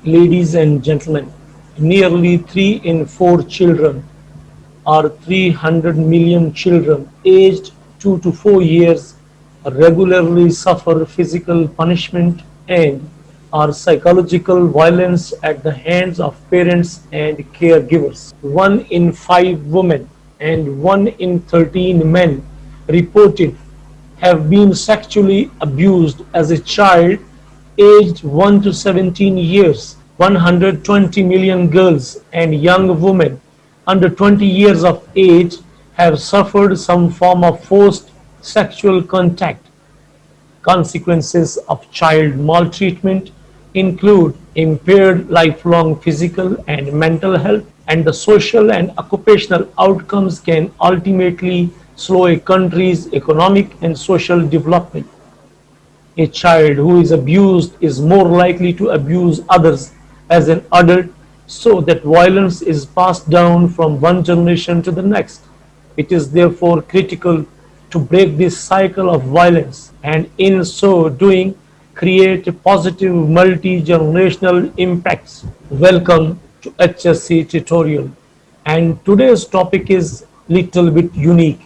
Ladies and gentlemen, nearly 3 in 4 children, or 300 million children aged 2 to 4 years, regularly suffer physical punishment and or psychological violence at the hands of parents and caregivers. 1 in 5 women and 1 in 13 men reported have been sexually abused as a child aged 1 to 17 years. 120 million girls and young women under 20 years of age have suffered some form of forced sexual contact. Consequences of child maltreatment include impaired lifelong physical and mental health, and the social and occupational outcomes can ultimately slow a country's economic and social development. A child who is abused is more likely to abuse others as an adult, so that violence is passed down from one generation to the next. It is therefore critical to break this cycle of violence and, in so doing, create positive multi generational impacts. Welcome to HSC tutorial, and today's topic is little bit unique.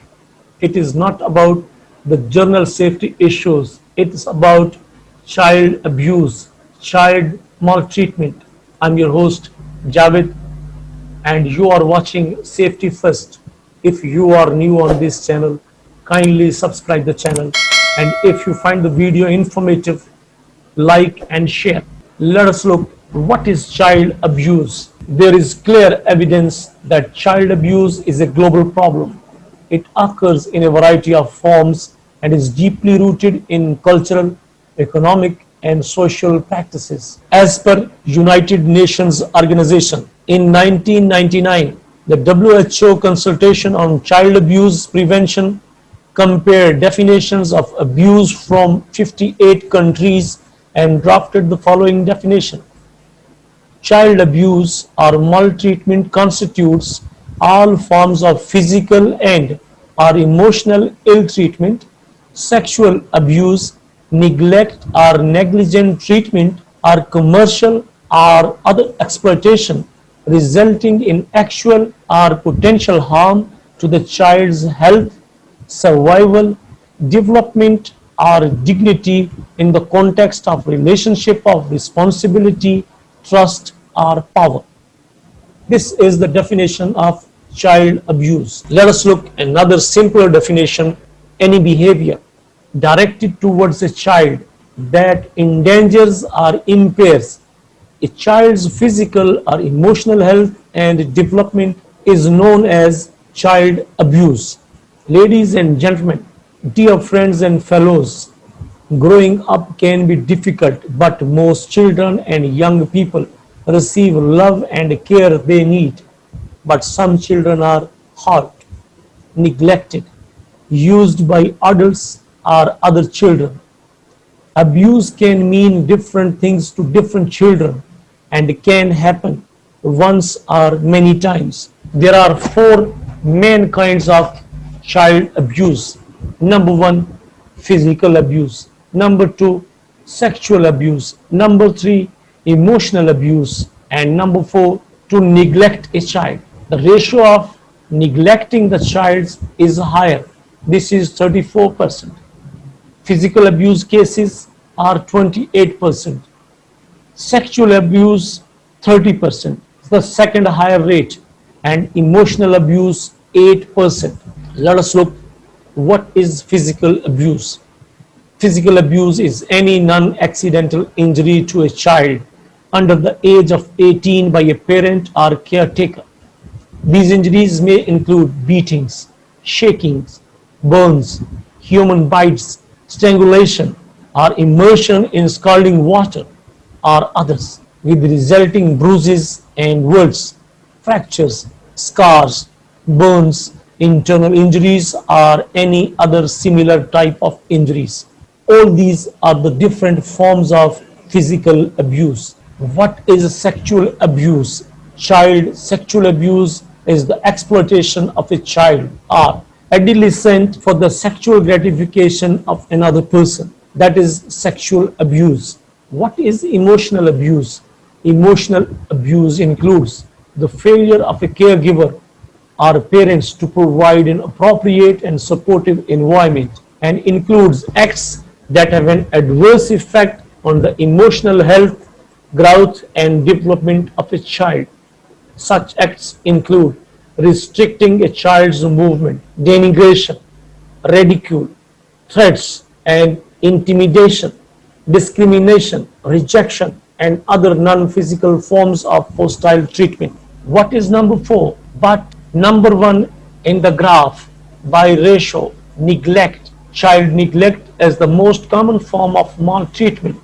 It is not about the journal safety issues, it is about child abuse, child maltreatment. I'm your host, Javed, and you are watching Safety First. If you are new on this channel, kindly subscribe the channel, and if you find the video informative, like and share. Let us look what is child abuse. There is clear evidence that child abuse is a global problem. It occurs in a variety of forms and is deeply rooted in cultural, economic, and social practices. As per United Nations Organization, in 1999, the WHO consultation on child abuse prevention compared definitions of abuse from 58 countries and drafted the following definition. Child abuse or maltreatment constitutes all forms of physical and or emotional ill treatment, sexual abuse, neglect or negligent treatment, or commercial or other exploitation resulting in actual or potential harm to the child's health, survival, development, or dignity in the context of relationship of responsibility, trust, or power. This is the definition of child abuse. Let us look at another simpler definition. Any behavior directed towards a child that endangers or impairs a child's physical or emotional health and development is known as child abuse. Ladies and gentlemen, dear friends and fellows, growing up can be difficult, but most children and young people receive love and care they need. But some children are hurt, neglected, used by adults or other children. Abuse can mean different things to different children and can happen once or many times. There are 4 main kinds of child abuse. Number 1, physical abuse. Number 2, sexual abuse. Number 3, emotional abuse. And number 4, to neglect a child. The ratio of neglecting the child is higher. This is 34%. Physical abuse cases are 28%. Sexual abuse 30%, the second higher rate, and emotional abuse 8%. Let us look what is physical abuse. Physical abuse is any non-accidental injury to a child under the age of 18 by a parent or caretaker. These injuries may include beatings, shakings, burns, human bites, strangulation, or immersion in scalding water, or others, with resulting bruises and wounds, fractures, scars, burns, internal injuries, or any other similar type of injuries. All these are the different forms of physical abuse. What is sexual abuse? Child sexual abuse is the exploitation of a child or adolescent for the sexual gratification of another person. That is sexual abuse. What is emotional abuse? Emotional abuse includes the failure of a caregiver or parents to provide an appropriate and supportive environment, and includes acts that have an adverse effect on the emotional health, growth, and development of a child. Such acts include restricting a child's movement, denigration, ridicule, threats, and intimidation, discrimination, rejection, and other non-physical forms of hostile treatment. What is number four? But number one in the graph by ratio, neglect. Child neglect is the most common form of maltreatment.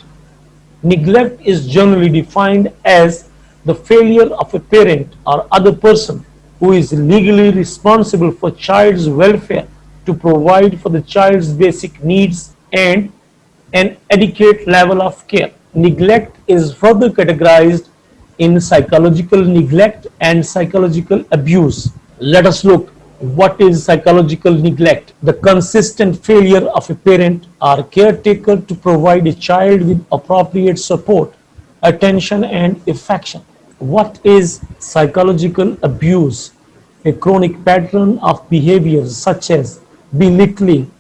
Neglect is generally defined as the failure of a parent or other person who is legally responsible for child's welfare to provide for the child's basic needs and an adequate level of care. Neglect is further categorized in psychological neglect and psychological abuse. Let us look what is psychological neglect. The consistent failure of a parent or caretaker to provide a child with appropriate support, attention, and affection. What is psychological abuse? A chronic pattern of behaviors such as belittling,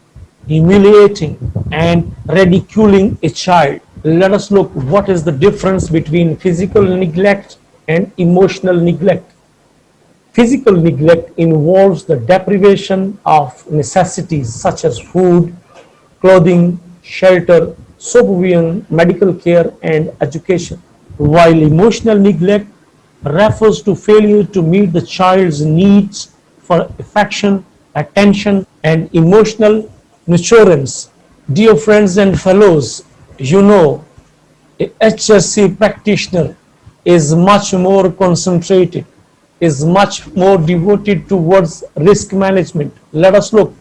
humiliating, and ridiculing a child. Let us look what is the difference between physical neglect and emotional neglect. Physical neglect involves the deprivation of necessities such as food, clothing, shelter, supervision, medical care, and education, while emotional neglect refers to failure to meet the child's needs for affection, attention, and emotional nurturance. Dear friends and fellows, you know a HSC practitioner is much more concentrated, is much more devoted towards risk management. Let us look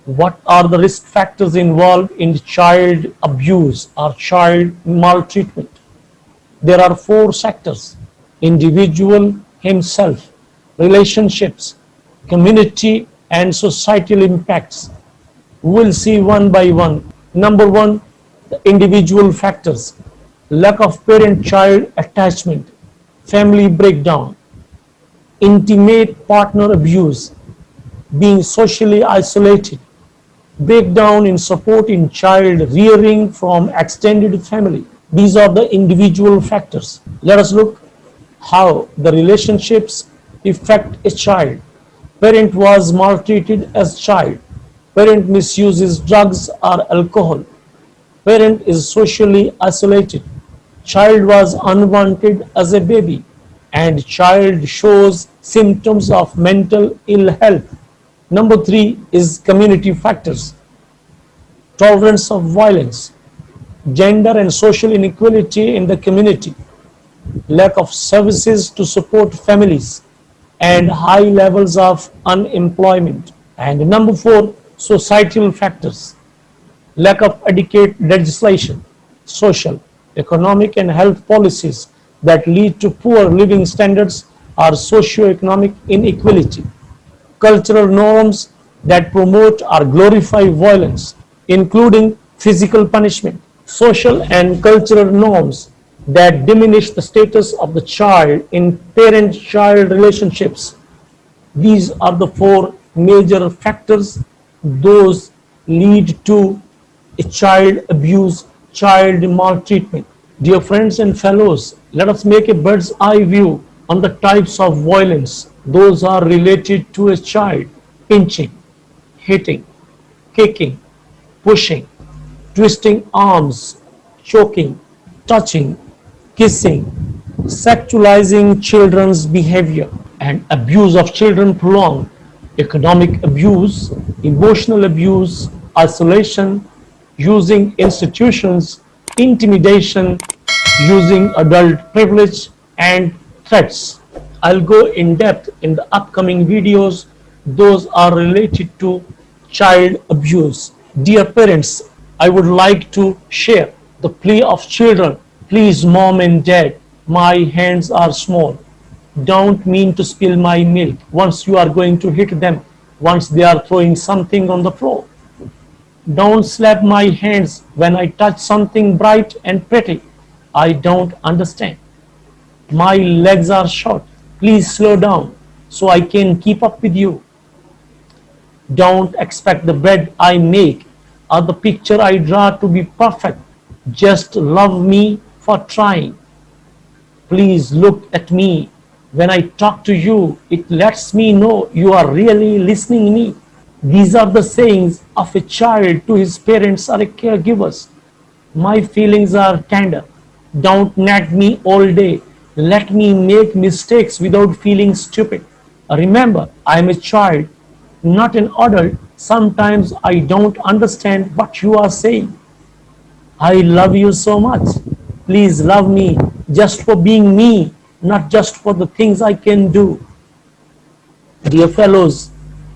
what are the risk factors involved in child abuse or child maltreatment. There are four sectors: individual himself, relationships, community, and societal impacts. We'll see one by one. Number one, the individual factors: lack of parent child attachment, family breakdown, intimate partner abuse, being socially isolated, breakdown in support in child rearing from extended family. These are the individual factors. Let us look how the relationships affect a child. Parent was maltreated as child. Parent misuses drugs or alcohol. Parent is socially isolated. Child was unwanted as a baby, and child shows symptoms of mental ill health. Number three is community factors: tolerance of violence, gender and social inequality in the community, lack of services to support families, and high levels of unemployment. And number four, societal factors: lack of adequate legislation, social, economic, and health policies that lead to poor living standards or socio-economic inequality, cultural norms that promote or glorify violence, including physical punishment, social and cultural norms that diminish the status of the child in parent-child relationships. These are the four major factors those lead to a child abuse, child maltreatment. Dear friends and fellows, let us make a bird's eye view on the types of violence those are related to a child: pinching, hitting, kicking, pushing, twisting arms, choking, touching, kissing, sexualizing children's behavior, and abuse of children prolonged, economic abuse, emotional abuse, isolation, using institutions, intimidation, using adult privilege, and threats. I'll go in depth in the upcoming videos. Those are related to child abuse. Dear parents, I would like to share the plea of children. Please, mom and dad, my hands are small. Don't mean to spill my milk. Once you are going to hit them, once they are throwing something on the floor. Don't slap my hands when I touch something bright and pretty. I don't understand. My legs are short. Please slow down so I can keep up with you. Don't expect the bread I make or the picture I draw to be perfect. Just love me for trying. Please look at me. When I talk to you, it lets me know you are really listening to me. These are the sayings of a child to his parents or a caregivers. My feelings are tender. Don't nag me all day. Let me make mistakes without feeling stupid. Remember, I am a child, not an adult. Sometimes I don't understand what you are saying. I love you so much. Please love me just for being me, not just for the things I can do. Dear fellows,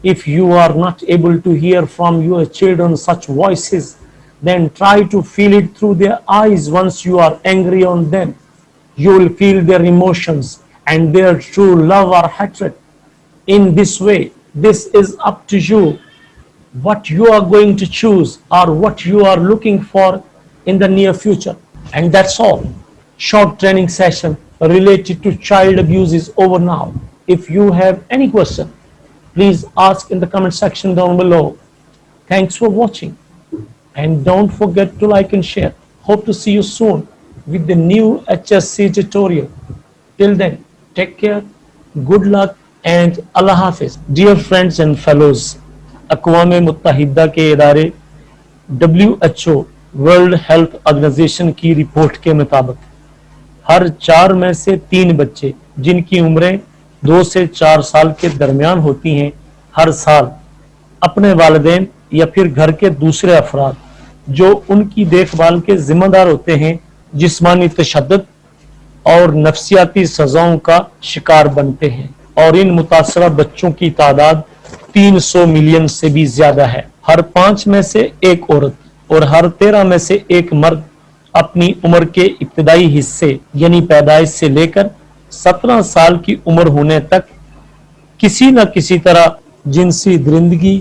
if you are not able to hear from your children such voices, then try to feel it through their eyes once you are angry on them. You will feel their emotions and their true love or hatred. In this way, this is up to you what you are going to choose or what you are looking for in the near future. And that's all. Short training session related to child abuse is over now. If you have any question, please ask in the comment section down below. Thanks for watching and don't forget to like and share. Hope to see you soon with the new HSC tutorial. Till then, take care, good luck and Allah Hafiz. Dear friends and fellows, अक़वाम मुत्तहिदा के इदारे WHO world health organisation की report के मुताबिक हर 4 में से 3 बच्चे जिनकी उम्रें 2 से 4 साल के दरमियान होती हैं, हर साल अपने वालिदैन या फिर घर के दूसरे अफराद जो उनकी देखभाल के जिम्मेदार होते हैं, जिस्मानी तशद्दुद और नफ्सियाती सजाओं का शिकार बनते हैं और इन मुतासरा बच्चों की तादाद 300 मिलियन से भी ज्यादा है। हर 5 में से 1 औरत और हर 13 में से 1 मर्द अपनी उम्र के इब्तदाई हिस्से यानी पैदाइश से लेकर 17 साल की उम्र होने तक किसी न किसी तरह जिनसी दरिंदगी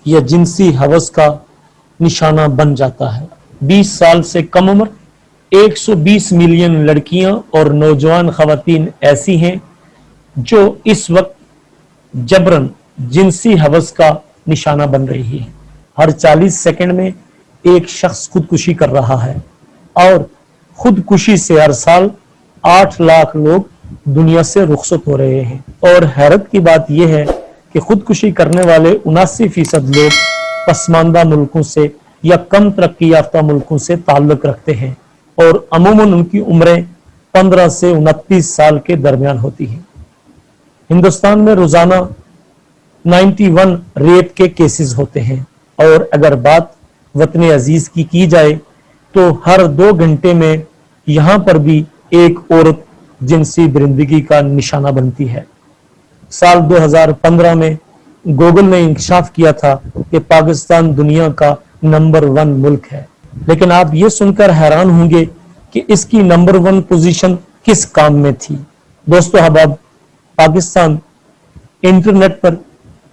या जिनसी हवस का निशाना बन जाता है। 20 साल से कम उम्र 120 मिलियन लड़कियां और नौजवान खवातीन ऐसी हैं जो इस वक्त जबरन जिनसी हवस का निशाना बन रही है। हर 40 सेकंड में एक शख्स खुदकुशी कर रहा है और खुदकुशी से हर साल 8 लाख लोग दुनिया से रुखसत हो रहे हैं। और हैरत की बात यह है कि खुदकुशी करने वाले 79% लोग पसमानदा मुल्कों से या कम तरक्की याफ्ता मुल्कों से ताल्लुक रखते हैं और अमूमन उनकी उम्रें 15 से 29 साल के दरमियान होती हैं। हिंदुस्तान में रोजाना 91 रेप के केसेस होते हैं और अगर बात वतन अजीज की जाए तो हर 2 घंटे में यहाँ पर भी एक औरत जिनसी दरिंदगी का निशाना बनती है। साल 2015 में गूगल ने इंकशाफ किया था कि पाकिस्तान दुनिया का नंबर 1 मुल्क है, लेकिन आप ये सुनकर हैरान होंगे कि इसकी नंबर 1 पोजीशन किस काम में थी। दोस्तों अहबाब, पाकिस्तान इंटरनेट पर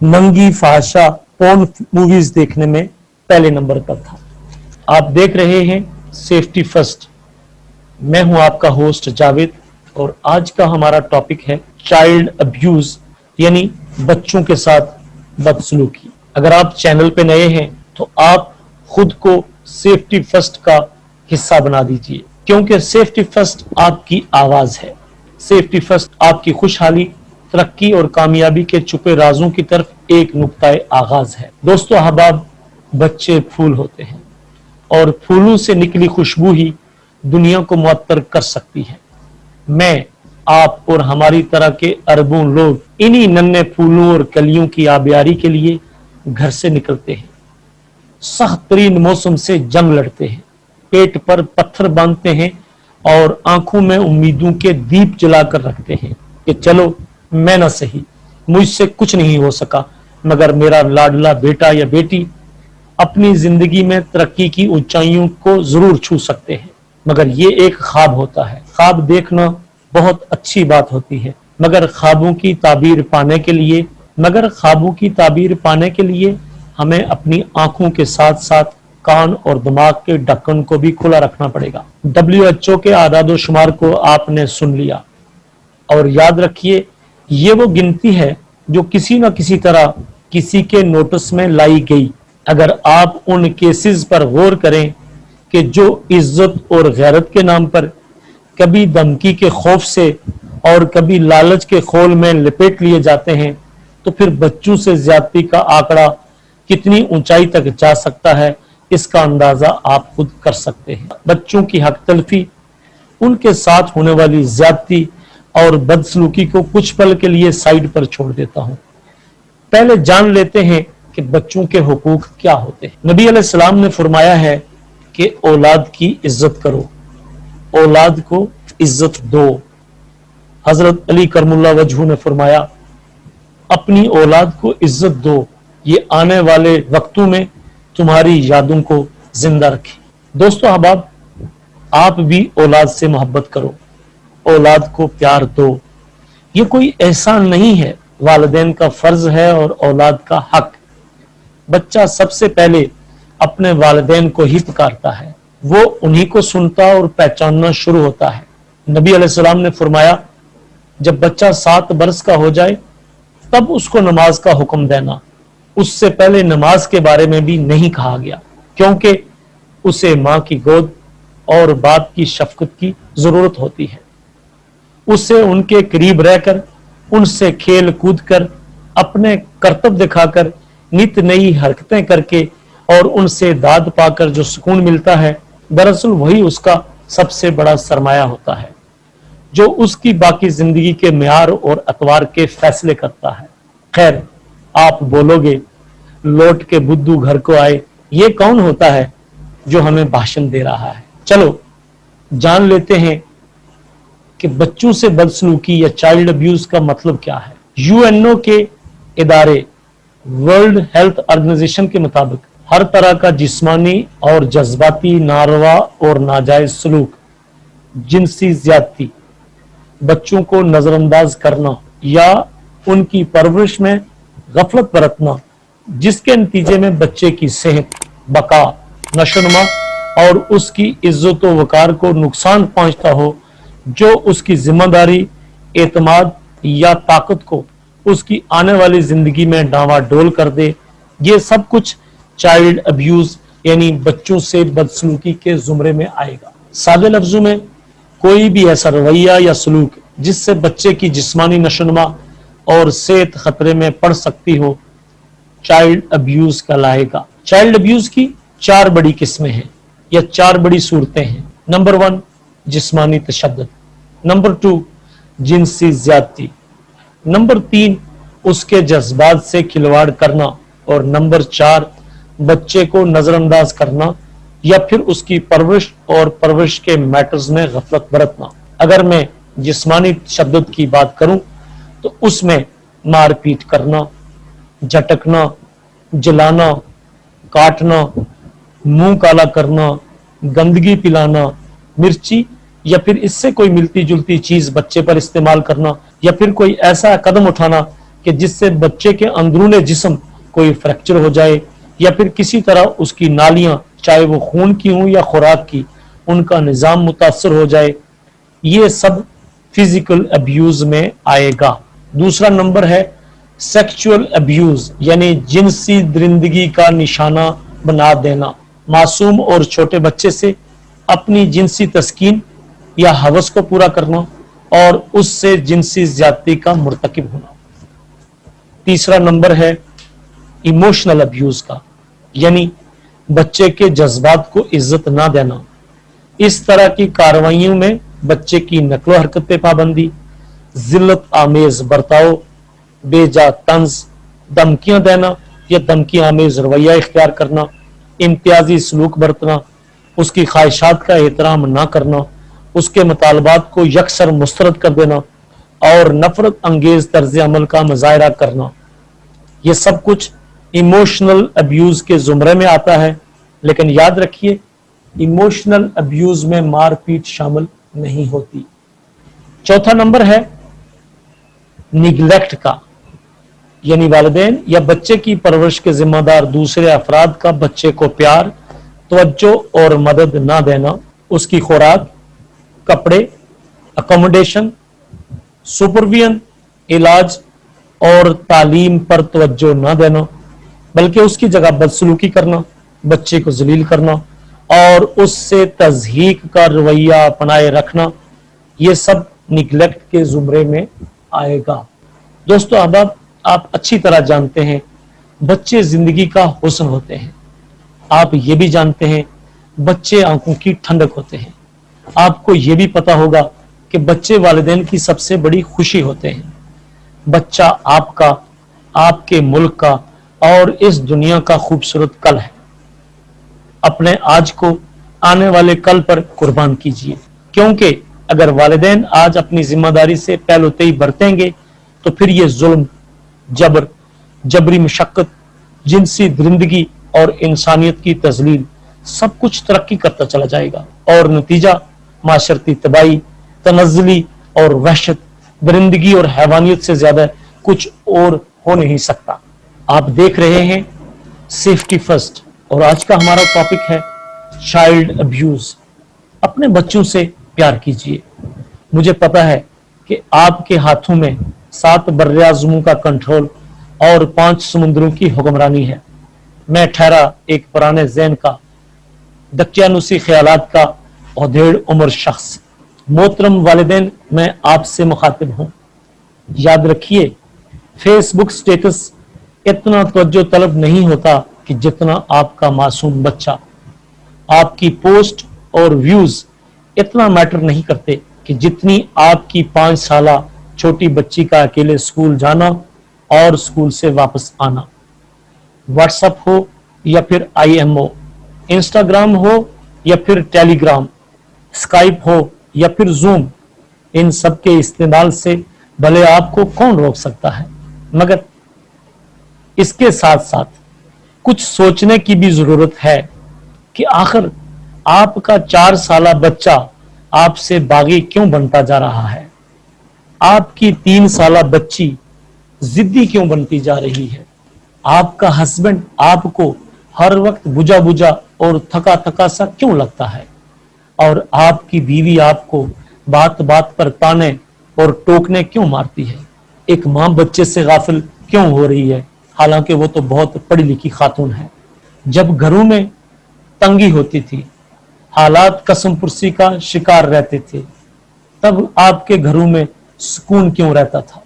नंगी फाहशा पोर्न मूवीज देखने में पहले नंबर पर था। आप देख रहे हैं सेफ्टी फर्स्ट। मैं हूं आपका होस्ट जावेद और आज का हमारा टॉपिक है चाइल्ड अब्यूज यानी बच्चों के साथ बदसलूकी। अगर आप चैनल पे नए हैं तो आप खुद को सेफ्टी फर्स्ट का हिस्सा बना दीजिए, क्योंकि सेफ्टी फर्स्ट आपकी आवाज है। सेफ्टी फर्स्ट आपकी खुशहाली, तरक्की और कामयाबी के छुपे राजों की तरफ एक नुक्ताए आगाज है। दोस्तों अहबाब, बच्चे फूल होते हैं और फूलों से निकली खुशबू ही दुनिया को मुअत्तर कर सकती है। मैं, आप और हमारी तरह के अरबों लोग इन्हीं नन्हे फूलों और कलियों की आबियारी के लिए घर से निकलते हैं, सख्त तरीन मौसम से जंग लड़ते हैं, पेट पर पत्थर बांधते हैं और आंखों में उम्मीदों के दीप जलाकर रखते हैं कि चलो मैं ना सही, मुझसे कुछ नहीं हो सका, मगर मेरा लाडला बेटा या बेटी अपनी जिंदगी में तरक्की की ऊंचाइयों को जरूर छू सकते हैं। मगर ये एक ख्वाब होता है। ख्वाब देखना बहुत अच्छी बात होती है, मगर ख्वाबों की ताबीर पाने के लिए हमें अपनी आंखों के साथ साथ कान और दिमाग के ढक्कन को भी खुला रखना पड़ेगा। WHO के आदाद शुमार को आपने सुन लिया। और याद रखिए ये वो गिनती है जो किसी न किसी तरह किसी के नोटिस में लाई गई। अगर आप उन केसेस पर गौर करें कि जो इज्जत और गैरत के नाम पर कभी धमकी के खौफ से और कभी लालच के खोल में लपेट लिए जाते हैं, तो फिर बच्चों से ज्यादती का आंकड़ा कितनी ऊंचाई तक जा सकता है, इसका अंदाजा आप खुद कर सकते हैं। बच्चों की हक तलफी, उनके साथ होने वाली ज्यादती और बदसलूकी को कुछ पल के लिए साइड पर छोड़ देता हूं। पहले जान लेते हैं कि बच्चों के हुकूक क्या होते हैं। नबी अलैहिस्सलाम ने फरमाया है कि औलाद की इज्जत करो, औलाद को इज्जत दो। हजरत अली करमुल्लाह वजहू ने फरमाया अपनी औलाद को इज्जत दो, ये आने वाले वक्तों में तुम्हारी यादों को जिंदा रखे। दोस्तों अहबाब, आप भी औलाद से मोहब्बत करो, औलाद को प्यार दो। ये कोई एहसान नहीं है, वालिदैन का फर्ज है और औलाद का हक। बच्चा सबसे पहले अपने वालिदैन को ही पुकारता है, वो उन्हीं को सुनता और पहचानना शुरू होता है। नबी अलैहिस्सलाम ने फरमाया जब बच्चा 7 बरस का हो जाए तब उसको नमाज का हुक्म देना। उससे पहले नमाज के बारे में भी नहीं कहा गया, क्योंकि उसे मां की गोद और बाप की शफकत की जरूरत होती है। उससे उनके करीब रहकर, उनसे खेल कूद कर, अपने कर्तव्य दिखाकर, नित नई हरकतें करके और उनसे दाद पाकर जो सुकून मिलता है, दरअसल वही उसका सबसे बड़ा सरमाया होता है, जो उसकी बाकी जिंदगी के म्यार और अतवार के फैसले करता है। खैर, आप बोलोगे लौट के बुद्धू घर को आए, ये कौन होता है जो हमें भाषण दे रहा है? चलो जान लेते हैं कि बच्चों से बदसलूकी या चाइल्ड अब्यूज का मतलब क्या है। यूएनओ के इदारे वर्ल्ड हेल्थ ऑर्गेनाइजेशन के मुताबिक हर तरह का जिस्मानी और जज्बाती नारवा और नाजायज सलूक, जिनसी ज्यादती, बच्चों को नजरअंदाज करना या उनकी परवरिश में गफलत बरतना, जिसके नतीजे में बच्चे की सेहत, बका, नशोनुमा और उसकी इज्जत व वकार को नुकसान पहुंचता हो, जो उसकी जिम्मेदारी, एतमाद या ताकत को उसकी आने वाली जिंदगी में डावाडोल कर दे, ये सब कुछ चाइल्ड अब्यूज यानी बच्चों से बदसलूकी के जुमरे में आएगा। सादे लफ्जों में कोई भी ऐसा रवैया या सलूक जिससे बच्चे की जिस्मानी नशोनुमा और सेहत खतरे में पड़ सकती हो, चाइल्ड अब्यूज कहलाएगा। चाइल्ड अब्यूज की 4 बड़ी किस्में हैं या 4 बड़ी सूरतें हैं। नंबर 1 जिस्मानी तशद्दुद, नंबर 2 जिनसी ज्यादती, नंबर 3 उसके जज्बात से खिलवाड़ करना, और नंबर 4 बच्चे को नजरअंदाज करना या फिर उसकी परवरिश और परवरिश के मैटर्स में गफलत बरतना। अगर मैं जिस्मानी तशद्दुद की बात करूं तो उसमें मारपीट करना, झटकना, जलाना, काटना, मुंह काला करना, गंदगी पिलाना, मिर्ची या फिर इससे कोई मिलती जुलती चीज बच्चे पर इस्तेमाल करना, या फिर कोई ऐसा कदम उठाना कि जिससे बच्चे के अंदरूने जिस्म कोई फ्रैक्चर हो जाए, या फिर किसी तरह उसकी नालियां, चाहे वो खून की हों या खुराक की, उनका निजाम मुतासर हो जाए, ये सब फिजिकल अब्यूज में आएगा। दूसरा नंबर है सेक्सुअल अब्यूज यानी जिनसी दरिंदगी का निशाना बना देना। मासूम और छोटे बच्चे से अपनी जिनसी तस्कीन या हवस को पूरा करना और उससे जिनसी ज्यादती का मुर्तकिब होना। तीसरा नंबर है इमोशनल अब्यूज का, यानी बच्चे के जज्बात को इज्जत ना देना। इस तरह की कार्रवाइयों में बच्चे की नकलो हरकत पे पाबंदी, जिल्लत आमेज बर्ताव, बेजा तंज, धमकियां देना या धमकी आमेज रवैया इख्तियार करना, इम्तियाजी सलूक बरतना, उसकी ख्वाहिशात का एहतराम ना करना, उसके मुतालबात को यकसर मुस्तरद कर देना और नफरत अंगेज तर्ज अमल का मुजाहरा करना। ये सब कुछ इमोशनल अब्यूज के जुमरे में आता है, लेकिन याद रखिए इमोशनल अब्यूज में मारपीट शामिल नहीं होती। चौथा नंबर है निग्लेक्ट का, यानी वालिदैन या बच्चे की परवरिश के जिम्मेदार दूसरे अफराद का बच्चे को प्यार, तवज्जो और मदद ना देना, उसकी खुराक, कपड़े, अकोमोडेशन, सुपरविजन, इलाज और तालीम पर तवज्जो न देना, बल्कि उसकी जगह बदसलूकी करना, बच्चे को जलील करना और उससे तज़हीक का रवैया अपनाए रखना, ये सब निगलेक्ट के जुमरे में आएगा। दोस्तों, अब आप अच्छी तरह जानते हैं बच्चे जिंदगी का हुस्न होते हैं। आप ये भी जानते हैं बच्चे आंखों की ठंडक होते हैं। आपको ये भी पता होगा कि बच्चे वालिदैन की सबसे बड़ी खुशी होते हैं। बच्चा आपका, आपके मुल्क का और इस दुनिया का खूबसूरत कल है। अपने आज को आने वाले कल पर कुर्बान कीजिए, क्योंकि अगर वालिदैन आज अपनी जिम्मेदारी से पहलुतई बरतेंगे तो फिर ये जुल्म, जबर, जबरी मशक्कत, जिनसी दरिंदगी और इंसानियत की तजलील सब कुछ तरक्की करता चला जाएगा और नतीजा माशरती तबाही, तनज़्ज़ुली और वहशत, दरिंदगी और हैवानियत से ज्यादा कुछ और हो नहीं सकता। आप देख रहे हैं सेफ्टी फर्स्ट और आज का हमारा टॉपिक है चाइल्ड अब्यूज। अपने बच्चों से प्यार कीजिए। मुझे पता है कि आपके हाथों में 7 बर्रे-ए-आज़मों का कंट्रोल और 5 समुद्रों की हुक्मरानी है। मैं ठहरा एक पुराने ज़हन का, दकियानुसी ख्यालात का औधेड़ उम्र शख्स। मोहतरम वालिदैन, मैं आपसे मुखातिब हूँ। याद रखिए, फेसबुक स्टेटस इतना तवज्जो तलब नहीं होता कि जितना आपका मासूम बच्चा। आपकी पोस्ट और व्यूज इतना मैटर नहीं करते कि जितनी आपकी 5 साला छोटी बच्ची का अकेले स्कूल जाना और स्कूल से वापस आना। व्हाट्सएप हो या फिर IMO, इंस्टाग्राम हो या फिर टेलीग्राम, स्काइप हो या फिर जूम, इन सब के इस्तेमाल से भले आपको कौन रोक सकता है, मगर इसके साथ साथ कुछ सोचने की भी जरूरत है कि आखिर आपका 4 साला बच्चा आपसे बागी क्यों बनता जा रहा है। आपकी 3 साला बच्ची जिद्दी क्यों बनती जा रही है। आपका हस्बैंड आपको हर वक्त बुझा बुझा और थका थका सा क्यों लगता है, और आपकी बीवी आपको बात बात पर ताने और टोकने क्यों मारती है। एक माँ बच्चे से गाफिल क्यों हो रही है, हालांकि वो तो बहुत पढ़ी लिखी खातून है। जब घरों में तंगी होती थी, हालात कसम पुरसी का शिकार रहते थे, तब आपके घरों में सुकून क्यों रहता था।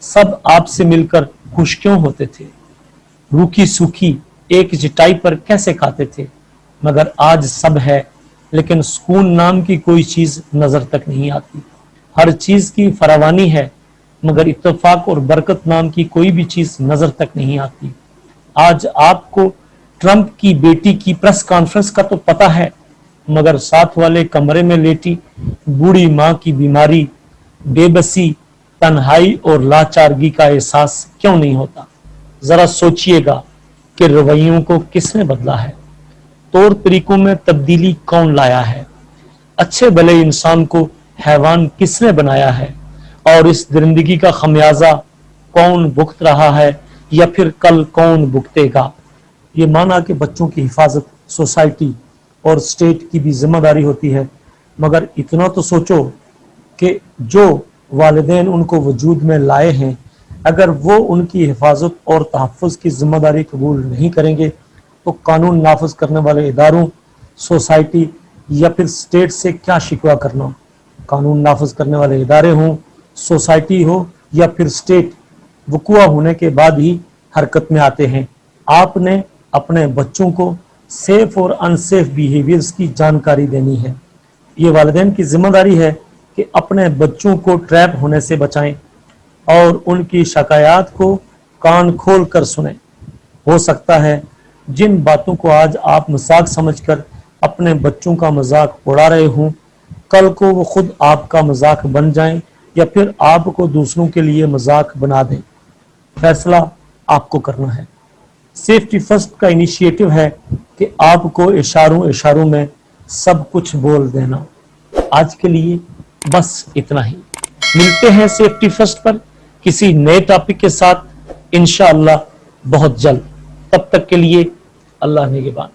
सब आपसे मिलकर खुश क्यों होते थे, रूखी सूखी एक चटाई पर कैसे खाते थे। मगर आज सब है, लेकिन सुकून नाम की कोई चीज नजर तक नहीं आती। हर चीज की फरावानी है, मगर इत्तेफाक और बरकत नाम की कोई भी चीज नजर तक नहीं आती। आज आपको ट्रंप की बेटी की प्रेस कॉन्फ्रेंस का तो पता है, मगर साथ वाले कमरे में लेटी बूढ़ी माँ की बीमारी, बेबसी, तन्हाई और लाचारगी का एहसास क्यों नहीं होता। जरा सोचिएगा कि रवैयों को किसने बदला है, तौर तरीकों में तब्दीली कौन लाया है, अच्छे भले इंसान को हैवान किसने बनाया है, और इस दरिंदगी का खमियाजा कौन भुगत रहा है या फिर कल कौन भुगतेगा। ये माना कि बच्चों की हिफाजत सोसाइटी और स्टेट की भी जिम्मेदारी होती है, मगर इतना तो सोचो कि जो वालिदैन उनको वजूद में लाए हैं, अगर वो उनकी हिफाजत और तहफ़्फ़ुज़ की जिम्मेदारी कबूल नहीं करेंगे तो कानून नाफिज करने वाले इदारों, सोसाइटी या फिर स्टेट से क्या शिकवा करना। कानून नाफिज करने वाले इदारे हों, सोसाइटी हो या फिर स्टेट, वक़ुआ होने के बाद ही हरकत में आते हैं। आपने अपने बच्चों को सेफ और अनसेफ बिहेवियर्स की जानकारी देनी है। ये वालिदैन की जिम्मेदारी है कि अपने बच्चों को ट्रैप होने से बचाएं और उनकी शिकायत को कान खोल कर सुने। हो सकता है जिन बातों को आज आप मजाक समझकर अपने बच्चों का मजाक उड़ा रहे हों, कल को वो खुद आपका मजाक बन जाएं या फिर आपको दूसरों के लिए मजाक बना दें। फैसला आपको करना है। सेफ्टी फर्स्ट का इनिशिएटिव है कि आपको इशारों इशारों में सब कुछ बोल देना। आज के लिए बस इतना ही। मिलते हैं सेफ्टी फर्स्ट पर किसी नए टॉपिक के साथ इंशाअल्लाह बहुत जल्द। तब तक के लिए अल्लाह निगहबान।